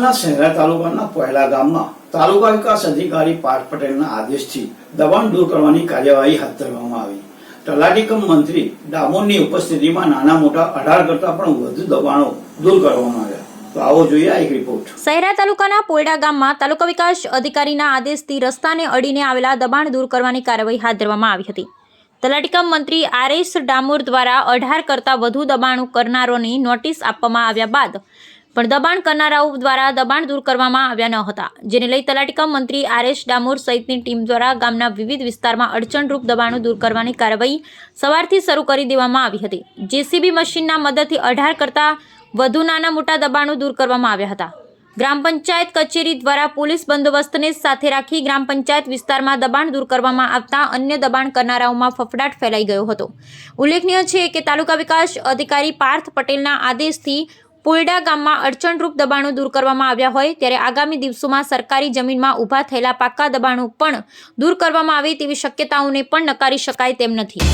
જિલ્લાના શહેરા તાલુકાના પોયલા ગામમાં તાલુકા વિકાસ અધિકારી પાર્થ પટેલના આદેશથી દબાણ દૂર કરવાની કાર્યવાહી હાથ ધરવામાં આવી। તલાટી કમ મંત્રી ડામોરની ઉપસ્થિતિમાં નાના મોટા 18 કરતા પણ વધુ દબાણો દૂર કરવામાં આવ્યા। તો આવો જોઈએ આ એક રિપોર્ટ। શહેરા તાલુકાના પોયડા ગામમાં તાલુકા વિકાસ અધિકારીના આદેશથી રસ્તાને અડીને આવેલા દબાણ દૂર કરવાની કાર્યવાહી હાથ ધરવામાં આવી હતી। તલાટી કમ મંત્રી આર.એસ. ડામોર દ્વારા 18 કરતા વધુ દબાણ કરનારોની નોટિસ આપવામાં આવ્યા બાદ પણ દબાણ કરનારાઓ દ્વારા દબાણ દૂર કરવામાં આવ્યા ન હતા, જેને લઈ તલાટી કમ મંત્રી આર.એસ. ડામોર સહિતની ટીમ દ્વારા ગામના વિવિધ વિસ્તારમાં અડચણરૂપ દબાણો દૂર કરવાની કાર્યવાહી સવારથી શરૂ કરી દેવામાં આવી હતી। જેસીબી મશીનના મદદથી 18 કરતા વધુ નાના મોટા દબાણો દૂર કરવામાં આવ્યા હતા। ગ્રામ પંચાયત કચેરી દ્વારા પોલીસ બંદોબસ્તને સાથે રાખી ગ્રામ પંચાયત વિસ્તારમાં દબાણ દૂર કરવામાં આવતા અન્ય દબાણ કરનારાઓમાં ફફડાટ ફેલાઈ ગયો હતો। ઉલ્લેખનીય છે કે તાલુકા વિકાસ અધિકારી પાર્થ પટેલના આદેશથી પોયડા ગામમાં અડચણરૂપ દબાણો દૂર કરવામાં આવ્યા હોય ત્યારે આગામી દિવસોમાં સરકારી જમીનમાં ઊભા થયેલા પાકા દબાણો પણ દૂર કરવામાં આવે તેવી શક્યતાઓને પણ નકારી શકાય તેમ નથી।